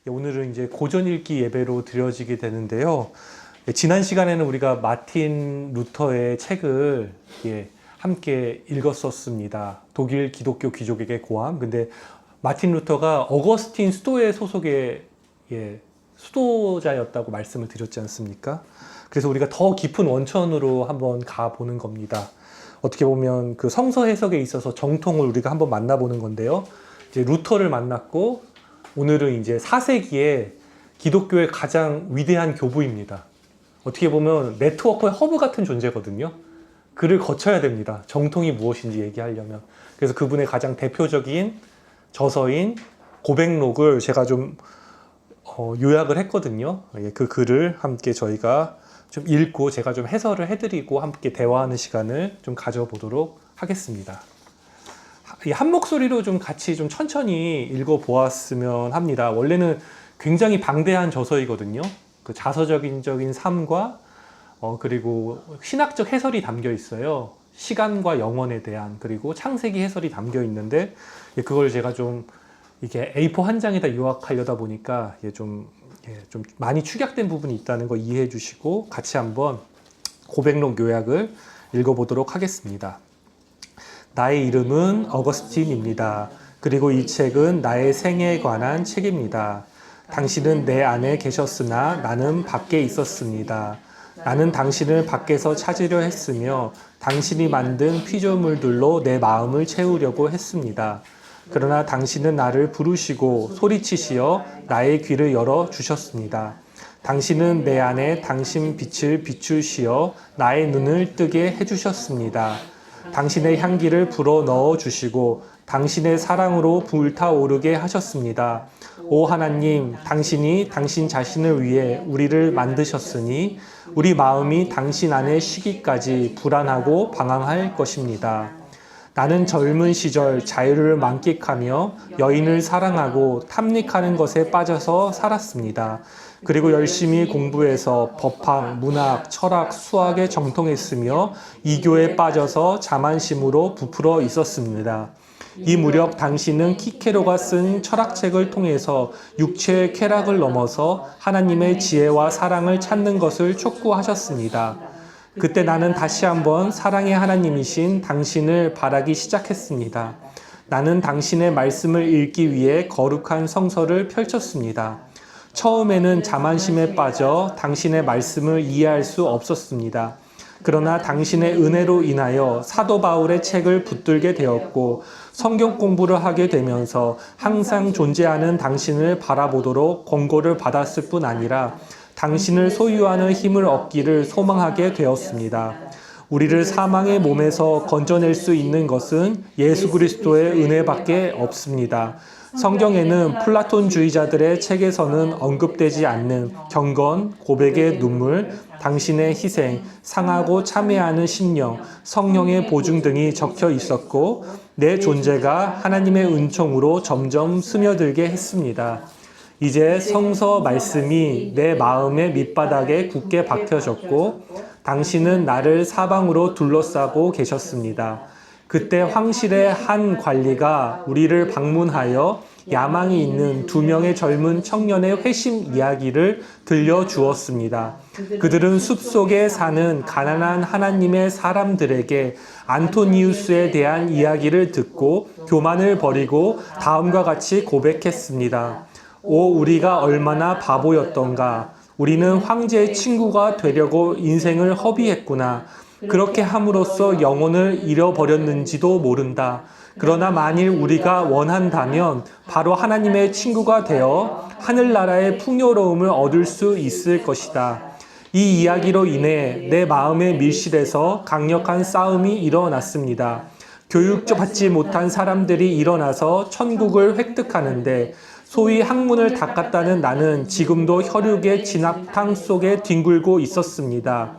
오늘은 이제 고전 읽기 예배로 드려지게 되는데요. 지난 시간에는 우리가 마틴 루터의 책을 함께 읽었었습니다. 독일 기독교 귀족에게 고함. 근데 마틴 루터가 어거스틴 수도회 소속의 수도자였다고 말씀을 드렸지 않습니까? 그래서 우리가 더 깊은 원천으로 한번 가보는 겁니다. 어떻게 보면 그 성서 해석에 있어서 정통을 우리가 한번 만나보는 건데요. 이제 루터를 만났고 오늘은 이제 4세기에 기독교의 가장 위대한 교부입니다. 어떻게 보면 네트워크의 허브 같은 존재거든요. 그를 거쳐야 됩니다. 정통이 무엇인지 얘기하려면. 그래서 그분의 가장 대표적인 저서인 고백록을 제가 좀 요약을 했거든요. 그 글을 함께 저희가 좀 읽고 제가 좀 해설을 해드리고 함께 대화하는 시간을 좀 가져보도록 하겠습니다. 한 목소리로 좀 같이 좀 천천히 읽어보았으면 합니다. 원래는 굉장히 방대한 저서이거든요. 그 자서적인 삶과 그리고 신학적 해설이 담겨 있어요. 시간과 영원에 대한 그리고 창세기 해설이 담겨 있는데 그걸 제가 좀 이게 A4 한 장에다 요약하려다 보니까 좀 많이 축약된 부분이 있다는 거 이해해 주시고 같이 한번 고백록 요약을 읽어보도록 하겠습니다. 나의 이름은 어거스틴입니다. 그리고 이 책은 나의 생애에 관한 책입니다. 당신은 내 안에 계셨으나 나는 밖에 있었습니다. 나는 당신을 밖에서 찾으려 했으며 당신이 만든 피조물들로 내 마음을 채우려고 했습니다. 그러나 당신은 나를 부르시고 소리치시어 나의 귀를 열어 주셨습니다. 당신은 내 안에 당신 빛을 비추시어 나의 눈을 뜨게 해주셨습니다. 당신의 향기를 불어 넣어 주시고 당신의 사랑으로 불타오르게 하셨습니다. 오 하나님, 당신이 당신 자신을 위해 우리를 만드셨으니 우리 마음이 당신 안에 쉬기까지 불안하고 방황할 것입니다. 나는 젊은 시절 자유를 만끽하며 여인을 사랑하고 탐닉하는 것에 빠져서 살았습니다. 그리고 열심히 공부해서 법학, 문학, 철학, 수학에 정통했으며 이교에 빠져서 자만심으로 부풀어 있었습니다. 이 무렵 당신은 키케로가 쓴 철학책을 통해서 육체의 쾌락을 넘어서 하나님의 지혜와 사랑을 찾는 것을 촉구하셨습니다. 그때 나는 다시 한번 사랑의 하나님이신 당신을 바라기 시작했습니다. 나는 당신의 말씀을 읽기 위해 거룩한 성서를 펼쳤습니다. 처음에는 자만심에 빠져 당신의 말씀을 이해할 수 없었습니다. 그러나 당신의 은혜로 인하여 사도 바울의 책을 붙들게 되었고 성경 공부를 하게 되면서 항상 존재하는 당신을 바라보도록 권고를 받았을 뿐 아니라 당신을 소유하는 힘을 얻기를 소망하게 되었습니다. 우리를 사망의 몸에서 건져낼 수 있는 것은 예수 그리스도의 은혜밖에 없습니다. 성경에는 플라톤주의자들의 책에서는 언급되지 않는 경건, 고백의 눈물, 당신의 희생, 상하고 참회하는 심령, 성령의 보증 등이 적혀 있었고 내 존재가 하나님의 은총으로 점점 스며들게 했습니다. 이제 성서 말씀이 내 마음의 밑바닥에 굳게 박혀졌고 당신은 나를 사방으로 둘러싸고 계셨습니다. 그때 황실의 한 관리가 우리를 방문하여 야망이 있는 2명의 젊은 청년의 회심 이야기를 들려주었습니다. 그들은 숲속에 사는 가난한 하나님의 사람들에게 안토니우스에 대한 이야기를 듣고 교만을 버리고 다음과 같이 고백했습니다. 오, 우리가 얼마나 바보였던가. 우리는 황제의 친구가 되려고 인생을 허비했구나. 그렇게 함으로써 영혼을 잃어버렸는지도 모른다. 그러나 만일 우리가 원한다면 바로 하나님의 친구가 되어 하늘나라의 풍요로움을 얻을 수 있을 것이다. 이 이야기로 인해 내 마음의 밀실에서 강력한 싸움이 일어났습니다. 교육받지 못한 사람들이 일어나서 천국을 획득하는데 소위 학문을 닦았다는 나는 지금도 혈육의 진압탕 속에 뒹굴고 있었습니다.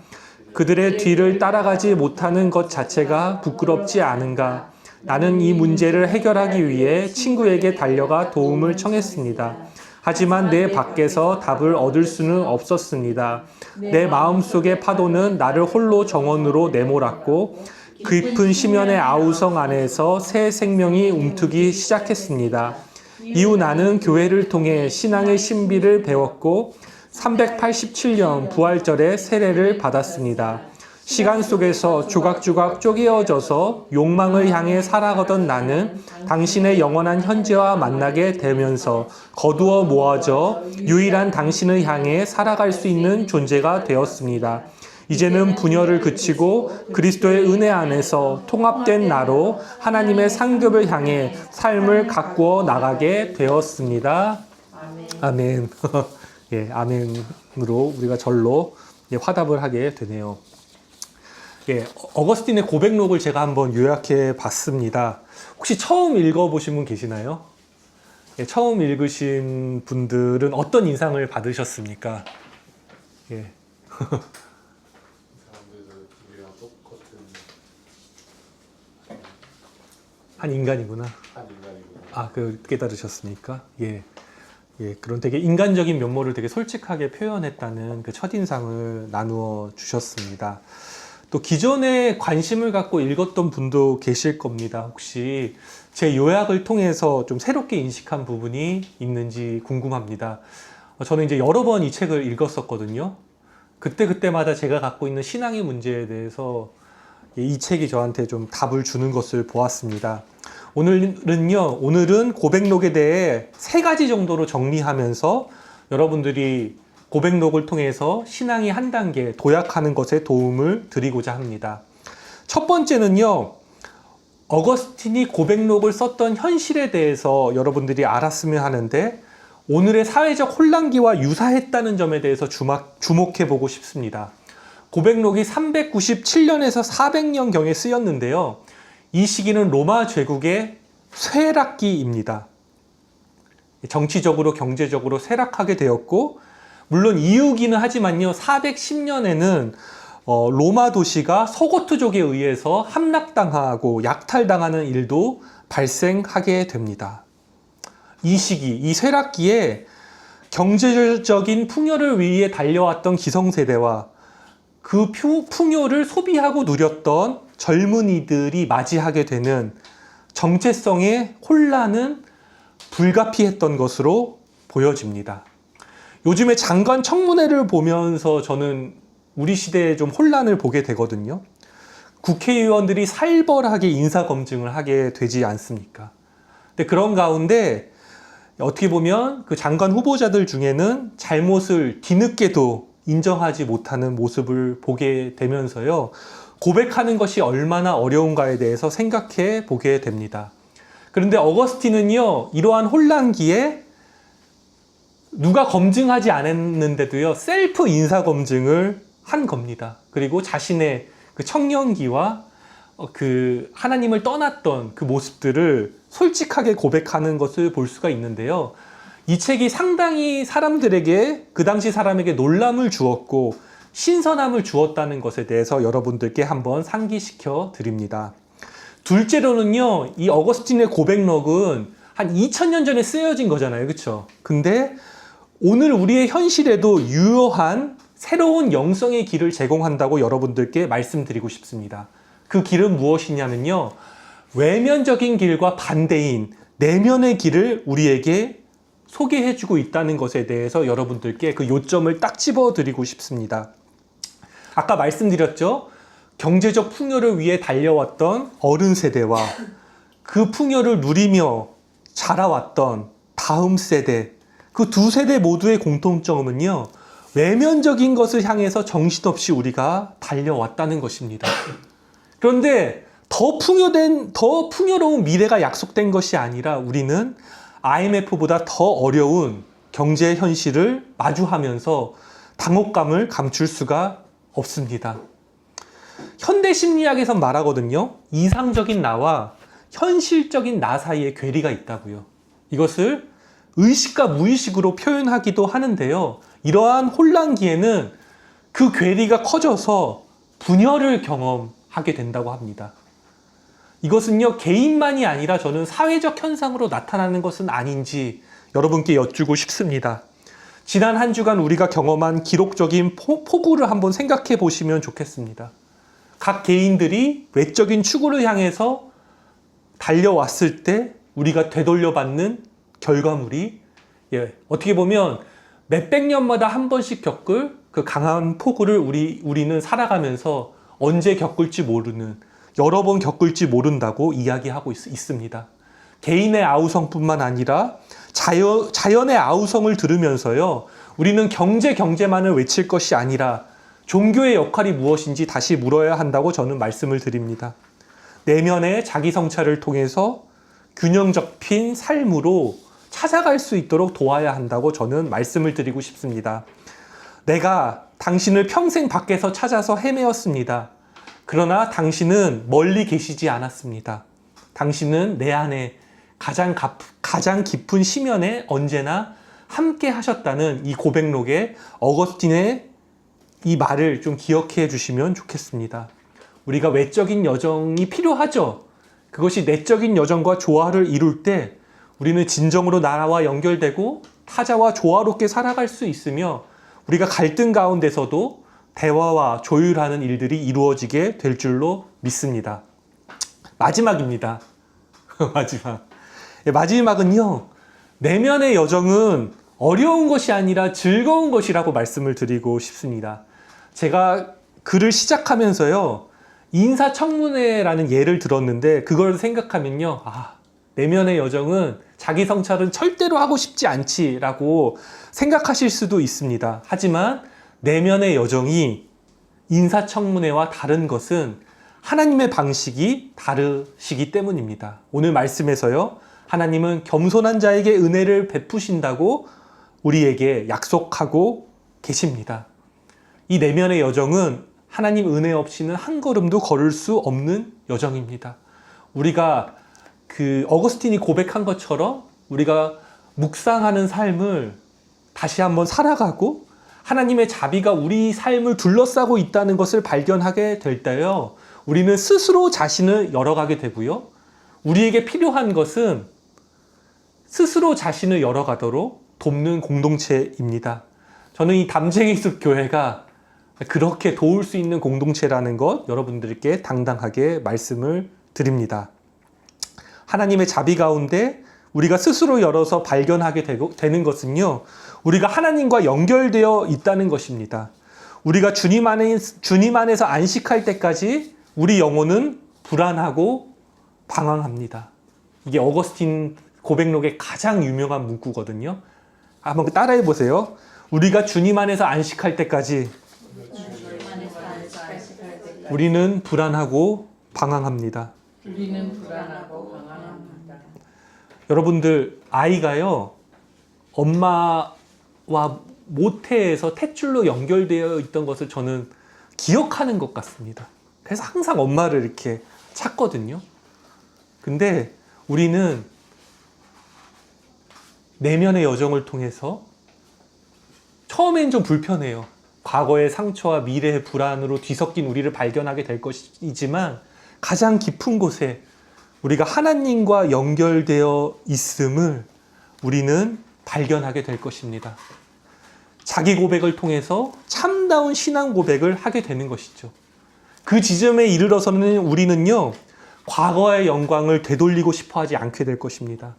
그들의 뒤를 따라가지 못하는 것 자체가 부끄럽지 않은가? 나는 이 문제를 해결하기 위해 친구에게 달려가 도움을 청했습니다. 하지만 내 밖에서 답을 얻을 수는 없었습니다. 내 마음속의 파도는 나를 홀로 정원으로 내몰았고 깊은 심연의 아우성 안에서 새 생명이 움트기 시작했습니다. 이후 나는 교회를 통해 신앙의 신비를 배웠고 387년 부활절에 세례를 받았습니다. 시간 속에서 조각조각 쪼개어져서 욕망을 향해 살아가던 나는 당신의 영원한 현재와 만나게 되면서 거두어 모아져 유일한 당신을 향해 살아갈 수 있는 존재가 되었습니다. 이제는 분열을 그치고 그리스도의 은혜 안에서 통합된 나로 하나님의 상급을 향해 삶을 가꾸어 나가게 되었습니다. 아멘. 예, 아멘으로 우리가 절로 화답을 하게 되네요. 예, 어거스틴의 고백록을 제가 한번 요약해 봤습니다. 혹시 처음 읽어보신 분 계시나요? 예, 처음 읽으신 분들은 어떤 인상을 받으셨습니까? 예. 한 인간이구나. 아, 그 깨달으셨습니까? 예. 예, 그런 되게 인간적인 면모를 되게 솔직하게 표현했다는 그 첫인상을 나누어 주셨습니다. 또 기존에 관심을 갖고 읽었던 분도 계실 겁니다. 혹시 제 요약을 통해서 좀 새롭게 인식한 부분이 있는지 궁금합니다. 저는 이제 여러 번 이 책을 읽었었거든요. 그때마다 제가 갖고 있는 신앙의 문제에 대해서 이 책이 저한테 좀 답을 주는 것을 보았습니다. 오늘은 고백록에 대해 3가지 정도로 정리하면서 여러분들이 고백록을 통해서 신앙이 한 단계 도약하는 것에 도움을 드리고자 합니다. 첫 번째는요, 어거스틴이 고백록을 썼던 현실에 대해서 여러분들이 알았으면 하는데 오늘의 사회적 혼란기와 유사했다는 점에 대해서 주목해 보고 싶습니다. 고백록이 397년에서 400년경에 쓰였는데요. 이 시기는 로마 제국의 쇠락기입니다. 정치적으로 경제적으로 쇠락하게 되었고 물론 이유기는 하지만요. 410년에는 로마 도시가 서고트족에 의해서 함락당하고 약탈당하는 일도 발생하게 됩니다. 이 시기, 이 쇠락기에 경제적인 풍요를 위해 달려왔던 기성세대와 그 풍요를 소비하고 누렸던 젊은이들이 맞이하게 되는 정체성의 혼란은 불가피했던 것으로 보여집니다. 요즘에 장관 청문회를 보면서 저는 우리 시대의 좀 혼란을 보게 되거든요. 국회의원들이 살벌하게 인사검증을 하게 되지 않습니까? 근데 그런 가운데 어떻게 보면 그 장관 후보자들 중에는 잘못을 뒤늦게도 인정하지 못하는 모습을 보게 되면서요. 고백하는 것이 얼마나 어려운가에 대해서 생각해 보게 됩니다. 그런데 어거스틴은요, 이러한 혼란기에 누가 검증하지 않았는데도요, 셀프 인사검증을 한 겁니다. 그리고 자신의 그 청년기와 그 하나님을 떠났던 그 모습들을 솔직하게 고백하는 것을 볼 수가 있는데요. 이 책이 상당히 사람들에게, 그 당시 사람에게 놀람을 주었고 신선함을 주었다는 것에 대해서 여러분들께 한번 상기시켜 드립니다. 둘째로는요, 이 어거스틴의 고백록은 한 2000년 전에 쓰여진 거잖아요. 그렇죠? 근데 오늘 우리의 현실에도 유효한 새로운 영성의 길을 제공한다고 여러분들께 말씀드리고 싶습니다. 그 길은 무엇이냐면요, 외면적인 길과 반대인 내면의 길을 우리에게 소개해주고 있다는 것에 대해서 여러분들께 그 요점을 딱 집어드리고 싶습니다. 아까 말씀드렸죠? 경제적 풍요를 위해 달려왔던 어른 세대와 그 풍요를 누리며 자라왔던 다음 세대, 그 두 세대 모두의 공통점은요, 외면적인 것을 향해서 정신없이 우리가 달려왔다는 것입니다. 그런데 더 풍요로운 미래가 약속된 것이 아니라 우리는 IMF보다 더 어려운 경제 현실을 마주하면서 당혹감을 감출 수가 없습니다. 현대 심리학에서 말하거든요. 이상적인 나와 현실적인 나 사이에 괴리가 있다고요. 이것을 의식과 무의식으로 표현하기도 하는데요. 이러한 혼란기에는 그 괴리가 커져서 분열을 경험하게 된다고 합니다. 이것은요, 개인만이 아니라 저는 사회적 현상으로 나타나는 것은 아닌지 여러분께 여쭈고 싶습니다. 지난 한 주간 우리가 경험한 기록적인 폭우를 한번 생각해 보시면 좋겠습니다. 각 개인들이 외적인 추구를 향해서 달려왔을 때 우리가 되돌려받는 결과물이 어떻게 보면 몇백 년마다 한 번씩 겪을 그 강한 폭우를 우리는 살아가면서 언제 겪을지 모르는, 여러 번 겪을지 모른다고 이야기하고 있습니다. 개인의 아우성뿐만 아니라 자연의 아우성을 들으면서요, 우리는 경제만을 외칠 것이 아니라 종교의 역할이 무엇인지 다시 물어야 한다고 저는 말씀을 드립니다. 내면의 자기 성찰을 통해서 균형 잡힌 삶으로 찾아갈 수 있도록 도와야 한다고 저는 말씀을 드리고 싶습니다. 내가 당신을 평생 밖에서 찾아서 헤매었습니다. 그러나 당신은 멀리 계시지 않았습니다. 당신은 내 안에 가장 깊은 심연에 언제나 함께 하셨다는 이 고백록에 어거스틴의 이 말을 좀 기억해 주시면 좋겠습니다. 우리가 외적인 여정이 필요하죠. 그것이 내적인 여정과 조화를 이룰 때 우리는 진정으로 나와 연결되고 타자와 조화롭게 살아갈 수 있으며 우리가 갈등 가운데서도 대화와 조율하는 일들이 이루어지게 될 줄로 믿습니다. 마지막입니다. 마지막은요, 내면의 여정은 어려운 것이 아니라 즐거운 것이라고 말씀을 드리고 싶습니다. 제가 글을 시작하면서요, 인사청문회라는 예를 들었는데 그걸 생각하면요, 내면의 여정은 자기 성찰은 절대로 하고 싶지 않지라고 생각하실 수도 있습니다. 하지만 내면의 여정이 인사청문회와 다른 것은 하나님의 방식이 다르시기 때문입니다. 오늘 말씀에서요, 하나님은 겸손한 자에게 은혜를 베푸신다고 우리에게 약속하고 계십니다. 이 내면의 여정은 하나님 은혜 없이는 한 걸음도 걸을 수 없는 여정입니다. 우리가 어거스틴이 고백한 것처럼 우리가 묵상하는 삶을 다시 한번 살아가고 하나님의 자비가 우리 삶을 둘러싸고 있다는 것을 발견하게 될 때요, 우리는 스스로 자신을 열어가게 되고요, 우리에게 필요한 것은 스스로 자신을 열어가도록 돕는 공동체입니다. 저는 이 담쟁이 숲 교회가 그렇게 도울 수 있는 공동체라는 것 여러분들께 당당하게 말씀을 드립니다. 하나님의 자비 가운데 우리가 스스로 열어서 발견하게 되는 것은요, 우리가 하나님과 연결되어 있다는 것입니다. 우리가 주님 안에서 안식할 때까지 우리 영혼은 불안하고 방황합니다. 이게 어거스틴 고백록의 가장 유명한 문구거든요. 한번 따라해 보세요. 우리가 주님 안에서 안식할 때까지 우리는 불안하고 방황합니다. 여러분들, 아이가요, 엄마와 모태에서 탯줄로 연결되어 있던 것을 저는 기억하는 것 같습니다. 그래서 항상 엄마를 이렇게 찾거든요. 근데 우리는 내면의 여정을 통해서 처음엔 좀 불편해요. 과거의 상처와 미래의 불안으로 뒤섞인 우리를 발견하게 될 것이지만 가장 깊은 곳에 우리가 하나님과 연결되어 있음을 우리는 발견하게 될 것입니다. 자기 고백을 통해서 참다운 신앙 고백을 하게 되는 것이죠. 그 지점에 이르러서는 우리는요, 과거의 영광을 되돌리고 싶어 하지 않게 될 것입니다.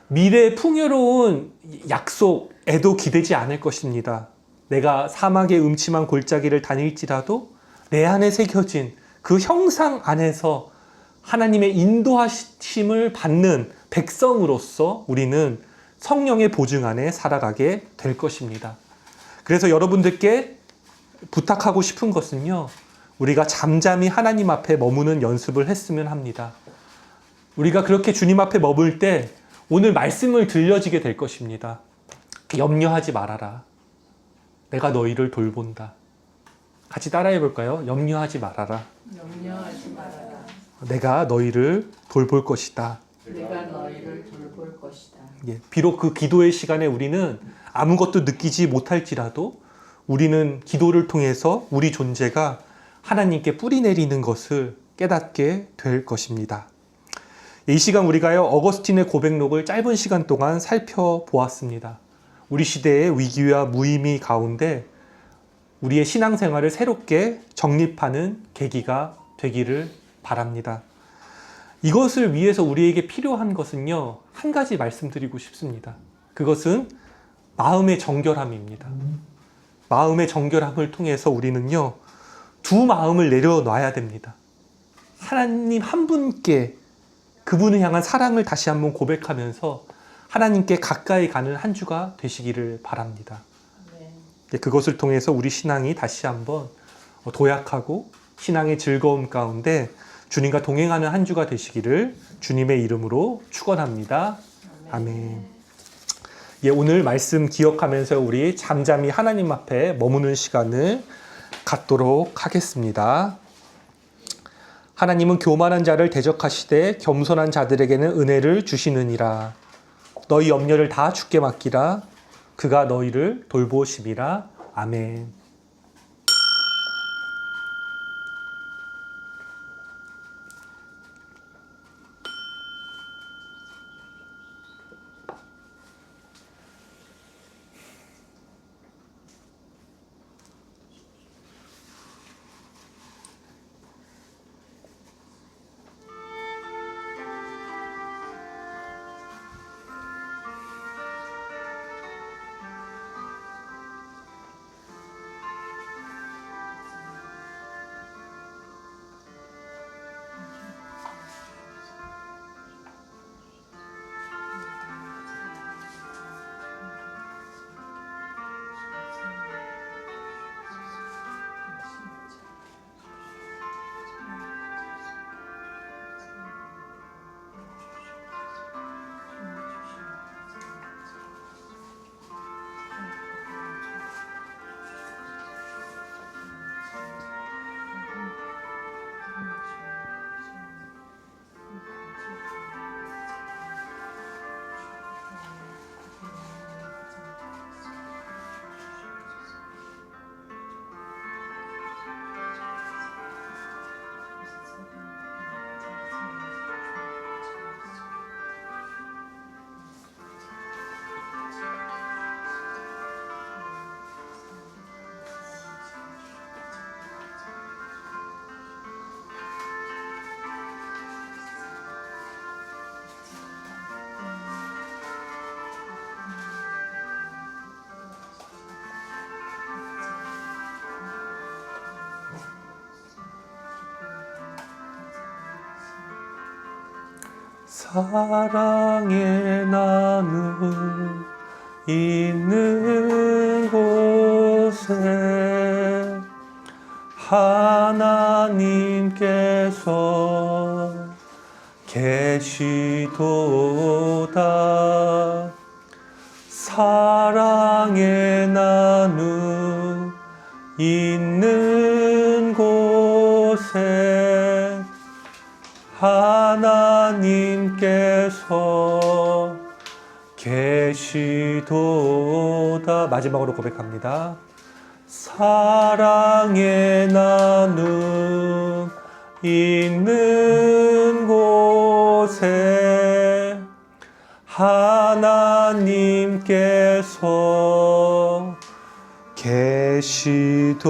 미래의 풍요로운 약속에도 기대지 않을 것입니다. 내가 사막의 음침한 골짜기를 다닐지라도 내 안에 새겨진 그 형상 안에서 하나님의 인도하심을 받는 백성으로서 우리는 성령의 보증 안에 살아가게 될 것입니다. 그래서 여러분들께 부탁하고 싶은 것은요, 우리가 잠잠히 하나님 앞에 머무는 연습을 했으면 합니다. 우리가 그렇게 주님 앞에 머물 때 오늘 말씀을 들려지게 될 것입니다. 염려하지 말아라. 내가 너희를 돌본다. 같이 따라해 볼까요? 염려하지 말아라. 염려하지 말아라. 내가 너희를 돌볼 것이다. 내가 너희를 돌볼 것이다. 비록 그 기도의 시간에 우리는 아무것도 느끼지 못할지라도 우리는 기도를 통해서 우리 존재가 하나님께 뿌리 내리는 것을 깨닫게 될 것입니다. 이 시간 우리가요, 어거스틴의 고백록을 짧은 시간 동안 살펴보았습니다. 우리 시대의 위기와 무의미 가운데 우리의 신앙생활을 새롭게 정립하는 계기가 되기를 바랍니다. 이것을 위해서 우리에게 필요한 것은요, 한 가지 말씀드리고 싶습니다. 그것은 마음의 정결함입니다. 마음의 정결함을 통해서 우리는요, 두 마음을 내려놔야 됩니다. 하나님 한 분께 그분을 향한 사랑을 다시 한번 고백하면서 하나님께 가까이 가는 한 주가 되시기를 바랍니다. 그것을 통해서 우리 신앙이 다시 한번 도약하고 신앙의 즐거움 가운데 주님과 동행하는 한 주가 되시기를 주님의 이름으로 축원합니다. 아멘. 예, 오늘 말씀 기억하면서 우리 잠잠히 하나님 앞에 머무는 시간을 갖도록 하겠습니다. 하나님은 교만한 자를 대적하시되 겸손한 자들에게는 은혜를 주시느니라. 너희 염려를 다 주께 맡기라. 그가 너희를 돌보심이라. 아멘. 사랑의 나눔 있는 곳에 하나님께서 계시도다. 사랑의 나눔 있는 곳에 하나님께서 계시도다. 마지막으로 고백합니다. 사랑의 나눔 있는 곳에 하나님께서 계시도다.